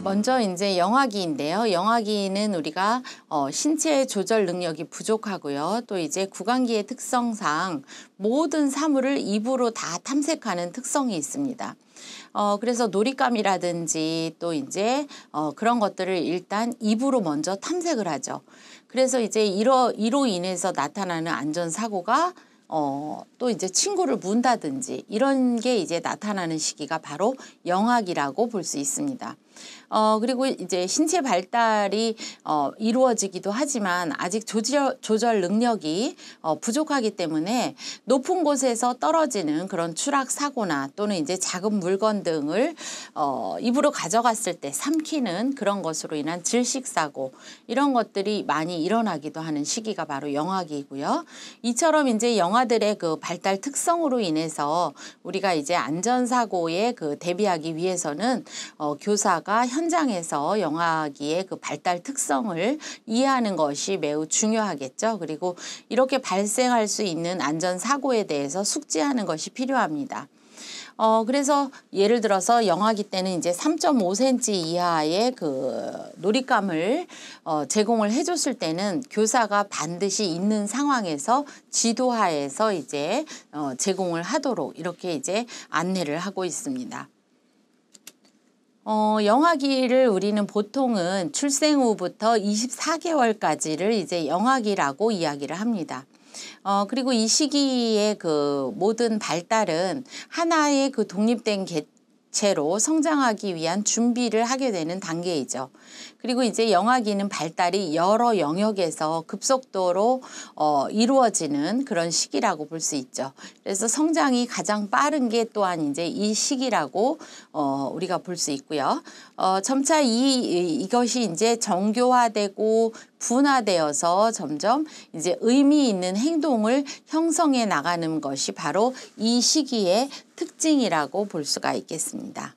먼저 이제 영아기인데요. 영아기는 우리가 신체 조절 능력이 부족하고요. 또 이제 구강기의 특성상 모든 사물을 입으로 다 탐색하는 특성이 있습니다. 그래서 놀잇감이라든지 또 이제 그런 것들을 일단 입으로 먼저 탐색을 하죠. 그래서 이제 이로 인해서 나타나는 안전사고가 또 이제 친구를 문다든지 이런 게 이제 나타나는 시기가 바로 영아기라고 볼 수 있습니다. 그리고 이제 신체 발달이 이루어지기도 하지만 아직 조절 능력이 부족하기 때문에 높은 곳에서 떨어지는 그런 추락 사고나 또는 이제 작은 물건 등을 입으로 가져갔을 때 삼키는 그런 것으로 인한 질식 사고 이런 것들이 많이 일어나기도 하는 시기가 바로 영아기이고요. 이처럼 이제 영아들의 그 발달 특성으로 인해서 우리가 이제 안전사고에 대비하기 위해서는 교사가 현장에서 영아기의 그 발달 특성을 이해하는 것이 매우 중요하겠죠. 그리고 이렇게 발생할 수 있는 안전사고에 대해서 숙지하는 것이 필요합니다. 그래서 예를 들어서 영아기 때는 이제 3.5cm 이하의 그 놀잇감을 제공을 해줬을 때는 교사가 반드시 있는 상황에서 지도하에서 이제 제공을 하도록 이렇게 이제 안내를 하고 있습니다. 영아기를 우리는 보통은 출생 후부터 24개월까지를 이제 영아기라고 이야기를 합니다. 그리고 이 시기의 그 모든 발달은 하나의 그 독립된 개체로 성장하기 위한 준비를 하게 되는 단계이죠. 그리고 이제 영아기는 발달이 여러 영역에서 급속도로 이루어지는 그런 시기라고 볼 수 있죠. 그래서 성장이 가장 빠른 게 또한 이제 이 시기라고 우리가 볼 수 있고요. 점차 이것이 이제 정교화되고 분화되어서 점점 이제 의미 있는 행동을 형성해 나가는 것이 바로 이 시기의 특징이라고 볼 수가 있겠습니다.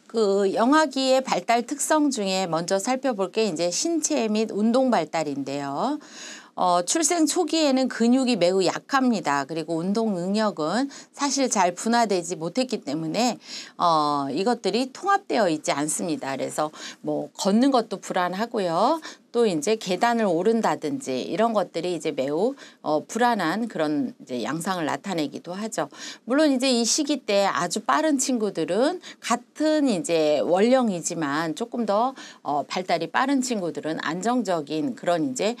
그 영아기의 발달 특성 중에 먼저 살펴볼 게 이제 신체 및 운동 발달인데요. 출생 초기에는 근육이 매우 약합니다. 그리고 운동 능력은 사실 잘 분화되지 못했기 때문에 이것들이 통합되어 있지 않습니다. 그래서 뭐 걷는 것도 불안하고요. 또 이제 계단을 오른다든지 이런 것들이 이제 매우 불안한 그런 이제 양상을 나타내기도 하죠. 물론 이제 이 시기 때 아주 빠른 친구들은 같은 이제 원령이지만 조금 더 발달이 빠른 친구들은 안정적인 그런 이제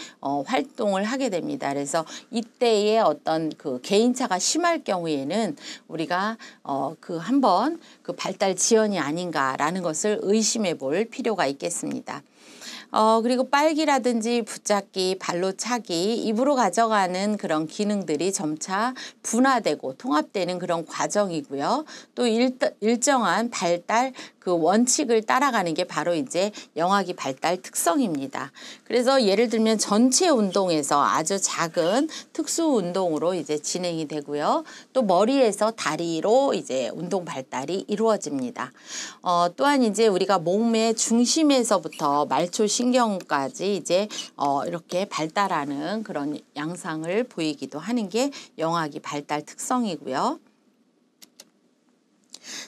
활동을 하게 됩니다. 그래서 이때의 어떤 그 개인차가 심할 경우에는 우리가 한번 그 발달 지연이 아닌가라는 것을 의심해 볼 필요가 있겠습니다. 그리고 빨기라든지 붙잡기, 발로 차기, 입으로 가져가는 그런 기능들이 점차 분화되고 통합되는 그런 과정이고요. 또 일정한 발달 그 원칙을 따라가는 게 바로 이제 영아기 발달 특성입니다. 그래서 예를 들면 전체 운동에서 아주 작은 특수 운동으로 이제 진행이 되고요. 또 머리에서 다리로 이제 운동 발달이 이루어집니다. 또한 이제 우리가 몸의 중심에서부터 말초 신경까지 이제 이렇게 발달하는 그런 양상을 보이기도 하는 게 영아기 발달 특성이고요.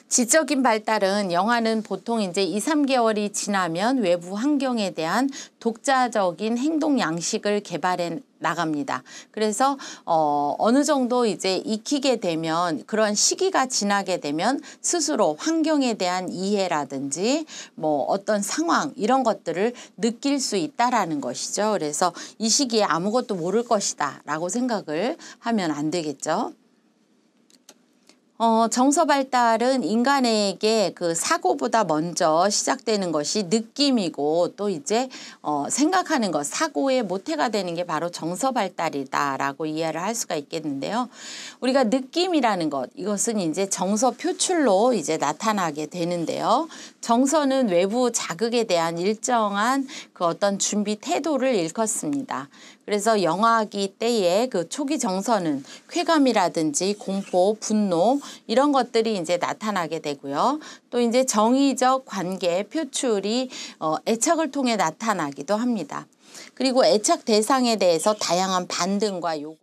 지적인 발달은 영아는 보통 이제 2~3개월이 지나면 외부 환경에 대한 독자적인 행동 양식을 개발해 나갑니다. 그래서 어느 정도 이제 익히게 되면 그런 시기가 지나게 되면 스스로 환경에 대한 이해라든지 뭐 어떤 상황 이런 것들을 느낄 수 있다라는 것이죠. 그래서 이 시기에 아무것도 모를 것이다 라고 생각을 하면 안 되겠죠. 정서 발달은 인간에게 그 사고보다 먼저 시작되는 것이 느낌이고 또 이제 생각하는 것, 사고의 모태가 되는 게 바로 정서 발달이다라고 이해를 할 수가 있겠는데요. 우리가 느낌이라는 것, 이것은 이제 정서 표출로 이제 나타나게 되는데요. 정서는 외부 자극에 대한 일정한 그 어떤 준비 태도를 일컫습니다. 그래서 영아기 때의 그 초기 정서는 쾌감이라든지 공포, 분노 이런 것들이 이제 나타나게 되고요. 또 이제 정의적 관계 표출이 애착을 통해 나타나기도 합니다. 그리고 애착 대상에 대해서 다양한 반응과 요구